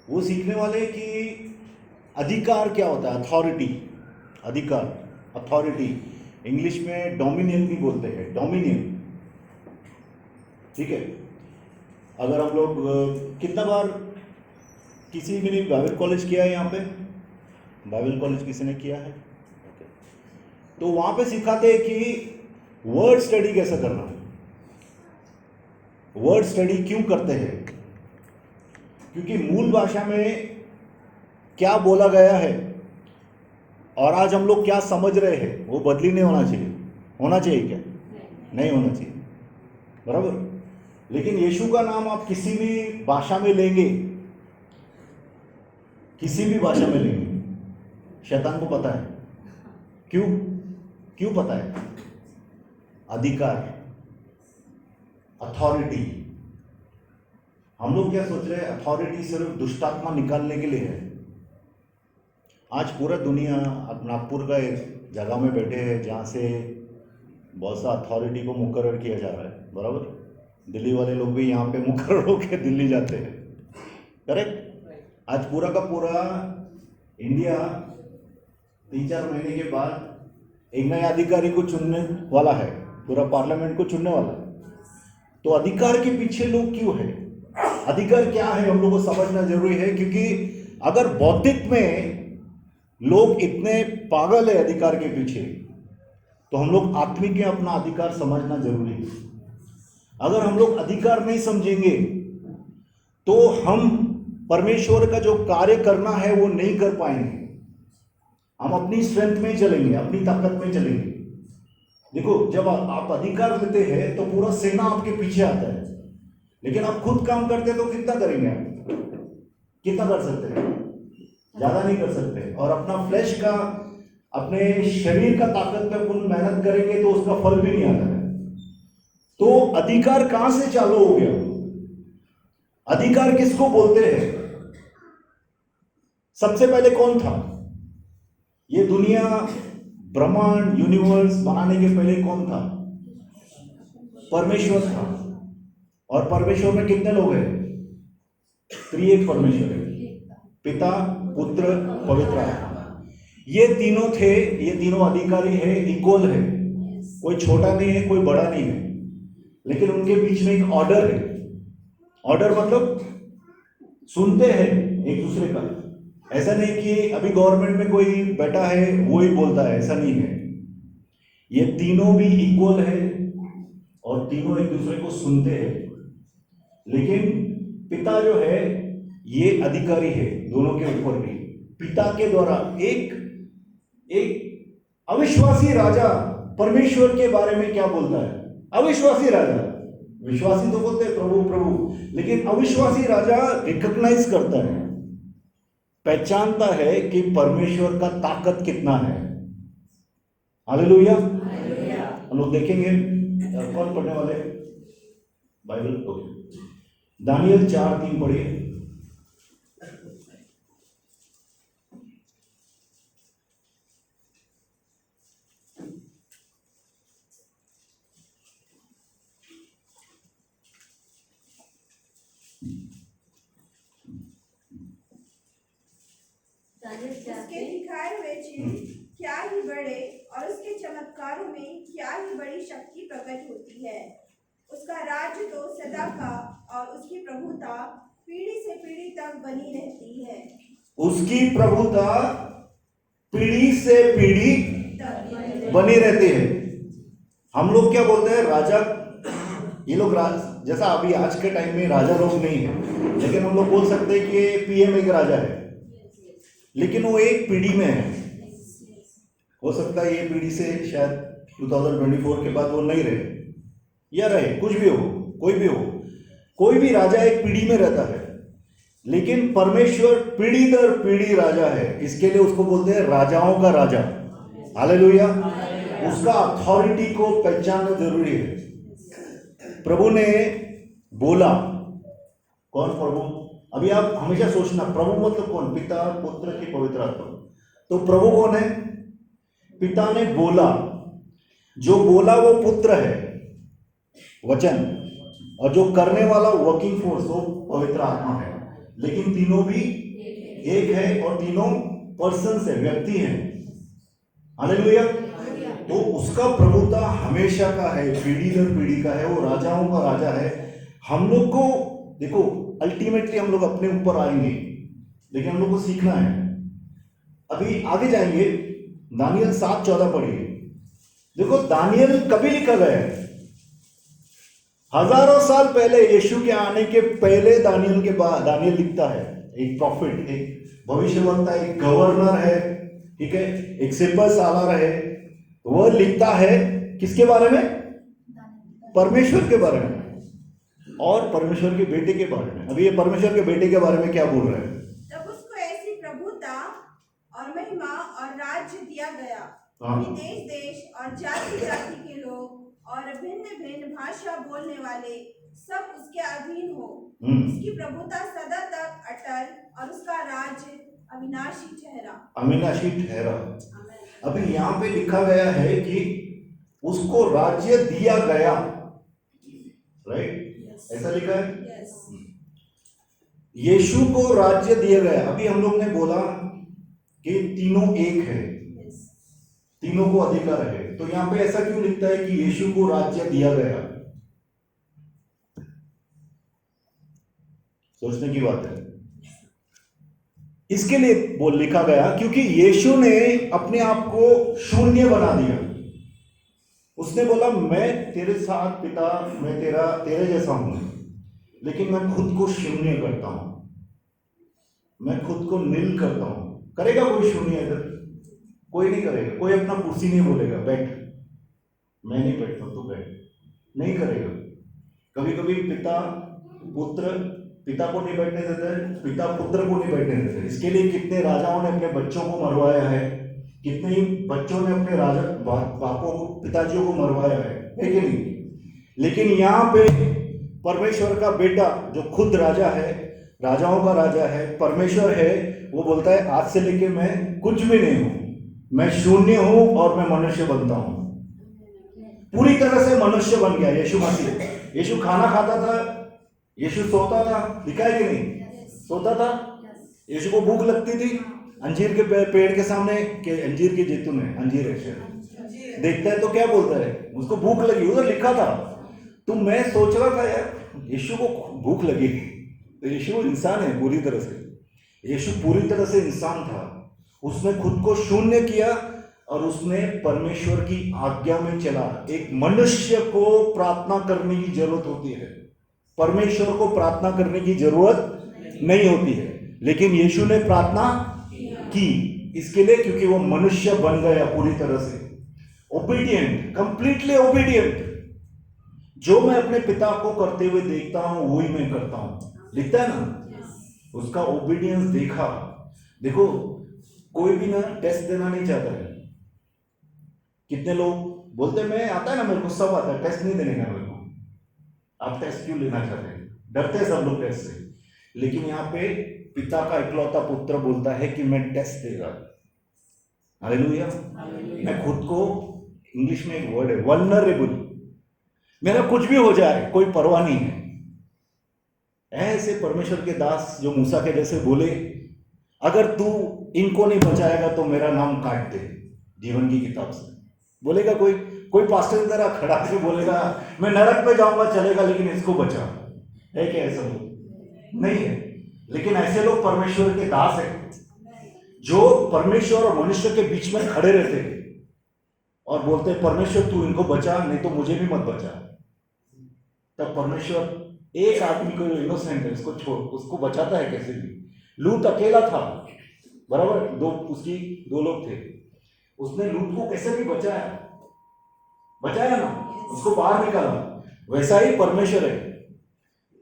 वो सीखने वाले कि अधिकार क्या होता है, अथॉरिटी। अधिकार, अथॉरिटी, इंग्लिश में डोमिनियन भी बोलते हैं, डोमिनियन। ठीक है। अगर हम लोग कितना बार किसी ने बाइबल कॉलेज किया है यहाँ पे? बाइबल कॉलेज किसी ने किया है? Okay. तो वहाँ पे सिखाते हैं कि वर्ड स्टडी कैसे करना है। वर्ड स्टडी क्यों करते हैं? क्योंकि मूल भाषा में क्या बोला गया है और आज हम लोग क्या समझ रहे हैं वो बदली नहीं होना चाहिए। होना चाहिए क्या? नहीं होना चाहिए, बराबर। लेकिन यीशु का नाम आप किसी भी भाषा में लेंगे, किसी भी भाषा में लेंगे, शैतान को पता है। क्यों? क्यों पता है? अधिकार, अथॉरिटी। हम लोग क्या सोच रहे हैं? अथॉरिटी सिर्फ दुष्टात्मा निकालने के लिए है। आज पूरा दुनिया, अब नागपुर का एक जगह में बैठे हैं जहाँ से बहुत सा अथॉरिटी को मुकर्रर किया जा रहा है, बराबर। दिल्ली वाले लोग भी यहाँ पे मुकर्रर होकर दिल्ली जाते हैं, करेक्ट। आज पूरा का पूरा इंडिया 3-4 महीने के बाद एक नए अधिकारी को चुनने वाला है, पूरा पार्लियामेंट को चुनने वाला है। तो अधिकार के पीछे लोग क्यों है? अधिकार क्या है हम लोग को समझना जरूरी है, क्योंकि अगर बौद्धिक में लोग इतने पागल है अधिकार के पीछे, तो हम लोग आत्मिक में अपना अधिकार समझना जरूरी है। अगर हम लोग अधिकार नहीं समझेंगे तो हम परमेश्वर का जो कार्य करना है वो नहीं कर पाएंगे। हम अपनी स्ट्रेंथ में चलेंगे, अपनी ताकत में चलेंगे। देखो, जब आप अधिकार लेते हैं तो पूरा सेना आपके पीछे आता है, लेकिन आप खुद काम करते हैं तो कितना करेंगे? आप कितना कर सकते हैं? ज्यादा नहीं कर सकते। और अपना फ्लैश का, अपने शरीर का ताकत पे अपन मेहनत करेंगे तो उसका फल भी नहीं आता है। तो अधिकार कहां से चालू हो गया? अधिकार किसको बोलते हैं? सबसे पहले कौन था? ये दुनिया, ब्रह्मांड, यूनिवर्स बनाने के पहले कौन था? परमेश्वर था। और परमेश्वर में कितने लोग हैं? त्रिएक परमेश्वर है, पिता, पुत्र, पवित्र आत्मा। ये तीनों थे, ये तीनों अधिकारी है, इक्वल है। कोई छोटा नहीं है, कोई बड़ा नहीं है, लेकिन उनके बीच में एक ऑर्डर है। ऑर्डर मतलब सुनते हैं एक दूसरे का। ऐसा नहीं कि अभी गवर्नमेंट में कोई बैठा है वो ही बोलता है, ऐसा नहीं है। ये तीनों भी इक्वल है और तीनों एक दूसरे को सुनते हैं। लेकिन पिता जो है ये अधिकारी है दोनों के ऊपर भी। पिता के द्वारा एक अविश्वासी राजा परमेश्वर के बारे में क्या बोलता है? अविश्वासी राजा, विश्वासी तो बोलते हैं प्रभु प्रभु, लेकिन अविश्वासी राजा रिकॉग्नाइज करता है, पहचानता है कि परमेश्वर का ताकत कितना है। हालेलुया। हम लोग देखेंगे। कौन पढ़ने वाले बाइबल? ओके, दानियल 4:3 पढ़िए। उसके दिखाए हुए चिन्ह क्या ही बड़े और उसके चमत्कारों में क्या ही बड़ी शक्ति प्रकट होती है। उसका राज्य तो सदा का और उसकी प्रभुता पीढ़ी से पीढ़ी तक बनी रहती है। उसकी प्रभुता पीढ़ी से पीढ़ी बनी रहती है। हम लोग क्या बोलते हैं? राजा। ये लोग जैसा अभी आज के टाइम में राजा लोग नहीं है, लेकिन हम लोग बोल सकते हैं कि पीएम एक राजा है, लेकिन वो एक पीढ़ी में है। हो सकता है ये पीढ़ी से शायद 2024 के बाद वो नहीं रहे या रहे, कुछ भी हो, कोई भी हो। कोई भी राजा एक पीढ़ी में रहता है, लेकिन परमेश्वर पीढ़ी दर पीढ़ी राजा है। इसके लिए उसको बोलते हैं राजाओं का राजा। हालेलुया। उसका अथॉरिटी को पहचानना जरूरी है। प्रभु ने बोला। कौन प्रभु? अभी आप हमेशा सोचना, प्रभु मतलब कौन? पिता, पुत्र की पवित्र आत्मा। तो प्रभु कौन है? पिता ने बोला, जो बोला वो पुत्र है, वचन, और जो करने वाला वर्किंग फोर्स वो पवित्र आत्मा है। लेकिन तीनों भी एक है और तीनों पर्सन्स है, व्यक्ति हैं। हालेलुया। तो उसका प्रभुता हमेशा का है, पीढ़ी दर पीढ़ी का है, वो राजाओं का राजा है। हम लोग को देखो, अल्टीमेटली हम लोग अपने ऊपर आएंगे, लेकिन हम लोग को सीखना है। अभी आगे जाएंगे, दानियल 7:14 पढ़िए। देखो दानियल कभी लिखा गया है, हजारों साल पहले, यीशु के आने के पहले दानियल के बाद दानियल लिखता है। एक प्रॉफिट, एक भविष्यवक्ता, एक गवर्नर है, ठीक है, एक सिपह सालार है। वह लिखता है किसके बारे में? परमेश्वर के बारे में और परमेश्वर के बेटे के बारे में। अभी ये परमेश्वर के बेटे के बारे में क्या बोल रहे हैं? तब उसको ऐसी प्रभुता और महिमा और राज्य दिया गया हाँ। कि देश देश और जाति जाति के लोग और भिन्न भिन्न भाषा बोलने वाले सब उसके अधीन हो। उसकी प्रभुता सदा तक अटल और उसका राज्य अविनाशी ठहरा। अविनाशी ठहरा। अभी यहाँ पे लिखा गया है कि उसको राज्य दिया गया, राइट? ऐसा लिखा है। यीशु को राज्य दिया गया। अभी हम लोग ने बोला कि तीनों एक है, तीनों को अधिकार है। तो यहाँ पे ऐसा क्यों लिखता है कि यीशु को राज्य दिया गया? सोचने की बात है। इसके लिए बोल लिखा गया क्योंकि यीशु ने अपने आप को शून्य बना दिया। उसने बोला मैं तेरे साथ पिता, मैं तेरे जैसा हूं, लेकिन मैं खुद को शून्य करता हूं, मैं खुद को नील करता हूं। करेगा कोई शून्य इधर? कोई नहीं करेगा। कोई अपना कुर्सी नहीं बोलेगा बैठ, मैं नहीं बैठता, तू बैठ, नहीं करेगा। कभी कभी पिता को नहीं बैठने देते, पिता पुत्र को नहीं बैठने देते। इसके लिए कितने राजाओं ने अपने बच्चों को मरवाया है, कितने ही बच्चों ने अपने बापों को, पिताजियों को मरवाया है कि नहीं? लेकिन यहाँ पे परमेश्वर का बेटा जो खुद राजा है, राजाओं का राजा है, परमेश्वर है, वो बोलता है आज से लेके मैं कुछ भी नहीं हूं, मैं शून्य हूं और मैं मनुष्य बनता हूं। पूरी तरह से मनुष्य बन गया यीशु मसीह। यीशु खाना खाता था, यीशु सोता था, लिखा है कि नहीं? सोता था। यीशु को भूख लगती थी, अंजीर के पेड़ के सामने, के अंजीर की जैतून है, अंजीर है शायद, देखता है तो क्या बोलता है? उसको भूख लगी, उधर लिखा था। तो मैं सोच रहा था यार, यीशु को भूख लगी, तो यीशु इंसान है पूरी तरह से, यीशु पूरी तरह से इंसान था। उसने खुद को शून्य किया और उसने परमेश्वर की आज्ञा में चला। एक मनुष्य को प्रार्थना करने की जरूरत होती है, परमेश्वर को प्रार्थना करने की जरूरत नहीं होती है, लेकिन यीशु ने प्रार्थना की इसके लिए क्योंकि वो मनुष्य बन गया पूरी तरह से। Obedient, completely obedient. जो मैं अपने पिता को करते हुए देखता हूं वही मैं करता हूं, लिखता है ना। उसका ओबीडियंस देखा। देखो कोई भी ना टेस्ट देना नहीं चाहता है। कितने लोग बोलते हैं मैं आता है ना, मेरे को सब आता है, टेस्ट नहीं देने का मेरे को। आप टेस्ट क्यों लेना चाहते हैं? डरते हैं सब लोग टेस्ट से। लेकिन यहाँ पे पिता का इकलौता पुत्र बोलता है कि मैं टेस्ट देगा। हालेलुया। मैं खुद को, इंग्लिश में एक वर्ड है वल्नरेबल, मेरा कुछ भी हो जाए कोई परवाह नहीं है। ऐसे परमेश्वर के दास जो मूसा के जैसे बोले, अगर तू इनको नहीं बचाएगा तो मेरा नाम काट दे जीवन की किताब से। बोलेगा कोई पास्टर की तरह खड़ा के बोलेगा मैं नरक में जाऊंगा चलेगा, लेकिन इसको बचा। है क्या ऐसा लोग? नहीं है। लेकिन ऐसे लोग परमेश्वर के दास हैं जो परमेश्वर और मनुष्य के बीच में खड़े रहते हैं और बोलते हैं परमेश्वर तू इनको बचा, नहीं तो मुझे भी मत बचा। तब परमेश्वर एक आदमी को जो इनोसेंट है उसको छोड़, उसको बचाता है कैसे भी। लूत अकेला था, बराबर, उसकी दो लोग थे, उसने लूत को कैसे भी बचाया ना, उसको बाहर निकाला। वैसा ही परमेश्वर है,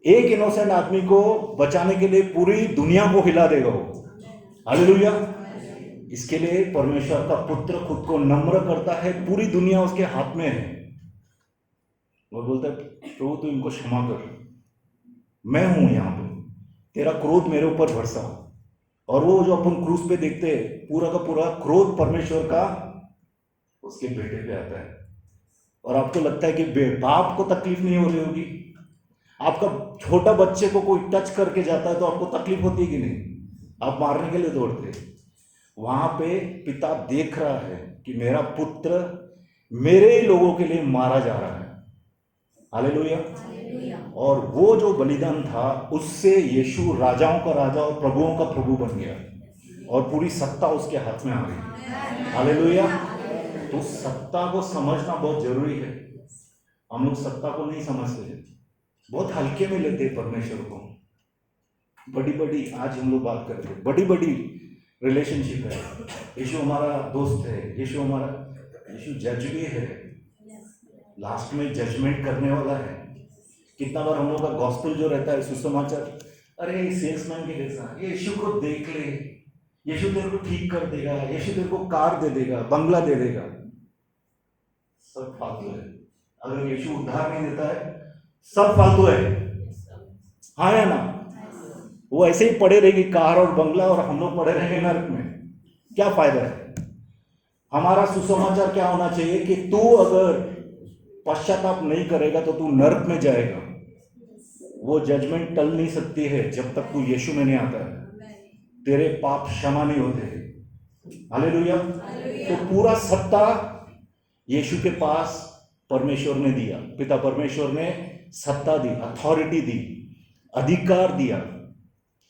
एक इनोसेंट आदमी को बचाने के लिए पूरी दुनिया को हिला देगा वो। हालेलुया। इसके लिए परमेश्वर का पुत्र खुद को नम्र करता है, पूरी दुनिया उसके हाथ में है। वो बोलता है प्रभु तू इनको क्षमा कर, मैं हूं यहाँ पे, तेरा क्रोध मेरे ऊपर बरसा। और वो जो अपन क्रूस पे देखते हैं, पूरा का पूरा क्रोध परमेश्वर का उसके बेटे पे आता है। और आपको लगता है कि बाप को तकलीफ नहीं हो रही होगी, आपका छोटा बच्चे को कोई टच करके जाता है तो आपको तकलीफ होती है कि नहीं? आप मारने के लिए दौड़ते। वहां पे पिता देख रहा है कि मेरा पुत्र मेरे लोगों के लिए मारा जा रहा है। हालेलुया। और वो जो बलिदान था उससे यीशु राजाओं का राजा और प्रभुओं का प्रभु बन गया और पूरी सत्ता उसके हाथ में आ गई। हालेलुया। तो सत्ता को समझना बहुत जरूरी है। हम लोग सत्ता को नहीं समझते हैं, बहुत हल्के में लेते हैं परमेश्वर को। बड़ी बड़ी आज हम लोग बात करते हैं, बड़ी बड़ी रिलेशनशिप है। यीशु हमारा दोस्त है, यीशु जज भी है, लास्ट में जजमेंट करने वाला है। कितना बार हम लोग का गॉस्पेल जो रहता है सुसमाचार, अरे सेल्समैन के जैसा, यीशु को देख ले, यीशु तेरे को ठीक कर देगा, यीशु तेरे को कार दे देगा, बंगला दे देगा। सब फालतू है। अगर यीशु उद्धार नहीं देता है सब फालतू है। हाँ या ना? वो ऐसे ही पड़े रहेगी कार और बंगला और हम लोग पड़े रहेंगे नरक में। क्या फायदा है? हमारा सुसमाचार क्या होना चाहिए कि तू अगर पश्चाताप नहीं करेगा तो तू नरक में जाएगा। वो जजमेंट टल नहीं सकती है जब तक तू यीशु में नहीं आता है। तेरे पाप क्षमा नहीं होते। हालेलुया। तो पूरा सत्ता यीशु के पास परमेश्वर ने दिया, पिता परमेश्वर ने सत्ता दी, अथॉरिटी दी, अधिकार दिया